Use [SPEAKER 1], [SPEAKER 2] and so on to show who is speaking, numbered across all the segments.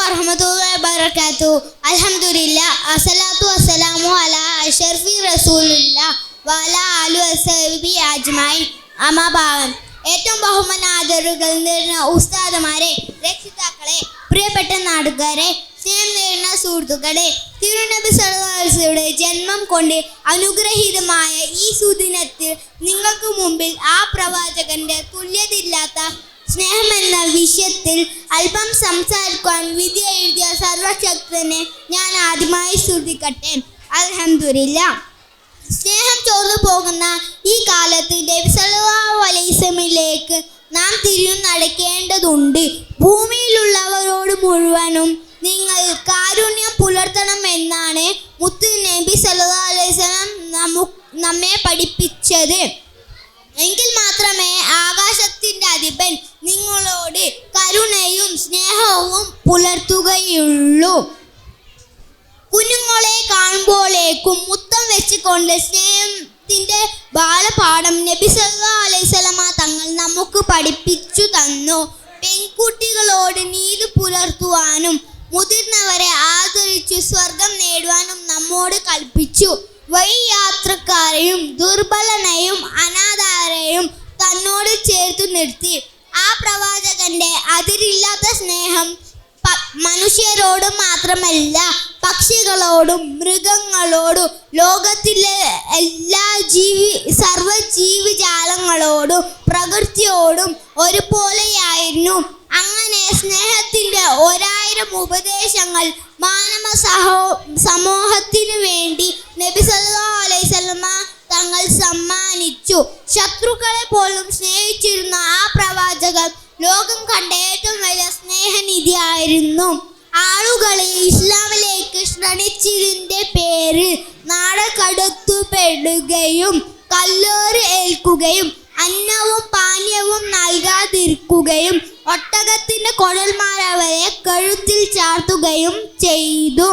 [SPEAKER 1] വറഹ്മത്തുള്ളാഹി വബറകാതുഹു. അൽഹംദുലില്ലാഹ് അസ്സലാത്തു വസ്സലാമു അലാ അഷ്റഫി റസൂലില്ലാഹ് വഅലാ ആലിഹി വസഹ്ബിഹി അജ്മഈൻ. അമ്മാ ബഅദ്. ഏറ്റവും ബഹുമാനാദരവുകൾ നേരുന്ന ഉസ്താദുമാരെ, രക്ഷിതാക്കളെ, പ്രിയപ്പെട്ട നാട്ടുകാരെ, സ്നേഹം നേരുന്ന സുഹൃത്തുക്കളെ, തിരുനബി സല്ലല്ലാഹു അലൈഹി വസല്ലമയുടെ ജന്മം കൊണ്ട് അനുഗ്രഹീതമായ ഈ സുദിനത്തിൽ നിങ്ങൾക്ക് മുമ്പിൽ ആ പ്രവാചകന്റെ തുല്യതയില്ലാത്ത സ്നേഹമെന്ന വിഷയത്തിൽ അല്പം സംസാരിക്കാൻ വിധി എഴുതിയ സർവശക്തനെ ഞാൻ ആദ്യമായി സ്തുതിക്കട്ടെ. അൽഹംദുലില്ലാഹ്. സ്നേഹം ചോർന്നു പോകുന്ന ഈ കാലത്ത് നബി സല്ലല്ലാഹു അലൈഹി വസല്ലമയിലേക്ക് നാം തിരിഞ്ഞുനടക്കേണ്ടതുണ്ട്. ഭൂമിയിലുള്ളവരോട് മുഴുവനും നിങ്ങൾ കാരുണ്യം പുലർത്തണമെന്നാണ് മുത്ത് നബി സല്ലല്ലാഹു അലൈഹി വസല്ലം നമ്മെ പഠിപ്പിച്ചത്. എങ്കിൽ മാത്രമേ ആകാശത്തിന്റെ അധിപൻ നിങ്ങളോട് കരുണയും സ്നേഹവും പുലർത്തുകയുള്ളൂ. കുഞ്ഞുങ്ങളെ കാണുമ്പോഴേക്കും മുത്തം വെച്ചുകൊണ്ട് സ്നേഹത്തിന്റെ ബാലപാഠം നബി സല്ലല്ലാഹു അലൈഹി വസല്ലമ തങ്ങൾ നമുക്ക് പഠിപ്പിച്ചു തന്നു. പെൺകുട്ടികളോട് നീതി പുലർത്തുവാനും മുതിർന്നവരെ ആദരിച്ചു സ്വർഗം നേടുവാനും നമ്മോട് കൽപ്പിച്ചു. വഴിയാത്രക്കാരെയും ദുർബലനെയും അനാഥാരെയും തന്നോട് ചേർത്തു നിർത്തി. ആ പ്രവാചകന്റെ അതിരില്ലാത്ത സ്നേഹം മനുഷ്യരോടും മാത്രമല്ല, പക്ഷികളോടും മൃഗങ്ങളോടും ലോകത്തിലെ എല്ലാ സർവ്വജീവജാലങ്ങളോടും പ്രകൃതിയോടും ഒരുപോലെയായിരുന്നു. അങ്ങനെ സ്നേഹത്തിന്റെ 1000 ഉപദേശങ്ങൾ മാനവ സമൂഹത്തിനു വേണ്ടി നബി സല്ലല്ലാഹു അലൈഹി വസല്ലമ തങ്ങൾ സമ്മാനിച്ചു. ശത്രുക്കളെ പോലും സ്നേഹിച്ചിരുന്ന ആ പ്രവാചകൻ ലോകം കണ്ട ഏറ്റവും വലിയ സ്നേഹനിധിയായിരുന്നു. ആളുകളെ ഇസ്ലാമിലേക്ക് ക്ഷണിച്ചതിന്റെ പേരിൽ നാടകടത്തപ്പെടുകയും കല്ലേറ് ഏൽക്കുകയും അന്നവും പാനീയവും നൽകാതിരിക്കുകയും ഒട്ടകത്തിന്റെ കുഴൽമാരവരെ കഴുത്തിൽ ചാർത്തുകയും ചെയ്തു.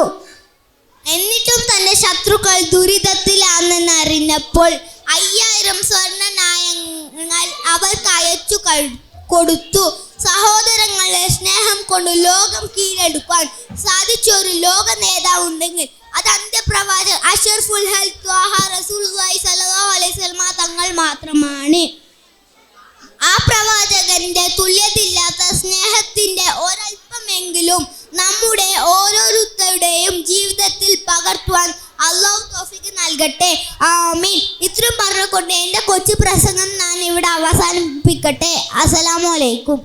[SPEAKER 1] എന്നിട്ടും തന്റെ ശത്രുക്കൾ ദുരിതത്തിലാണെന്നറിഞ്ഞപ്പോൾ 5000 സ്വർണ്ണ നാണയങ്ങൾ അവർക്ക് അയച്ചു കൊടുത്തു. സഹോദരങ്ങളെ, സ്നേഹം കൊണ്ട് ലോകം കീഴടക്കാൻ സാധിച്ച ഒരു ലോക നേതാവ് ഉണ്ടെങ്കിൽ അത് അന്ത്യപ്രവാചകൻ അഷ്റഫുൽ ഖൽഖ് ത്വാഹ റസൂലുള്ളാഹി സ്വല്ലല്ലാഹു അലൈഹി വസല്ലമ തങ്ങൾ മാത്രമാണ്. ആ പ്രവാചകന്റെ തുല്യതയില്ലാത്ത സ്നേഹത്തിന്റെ ഒരൽപ്പമെങ്കിലും നമ്മുടെ ഓരോരുത്തരുടെയും ജീവിതത്തിൽ പകർത്തുവാൻ അല്ലാഹു തൗഫീഖ് നൽകട്ടെ. ആമീൻ. ഇത്രയും പറഞ്ഞുകൊണ്ട് എൻ്റെ കൊച്ചു പ്രസംഗം ഞാൻ ഇവിടെ അവസാനിപ്പിക്കട്ടെ. അസ്സലാമു അലൈക്കും.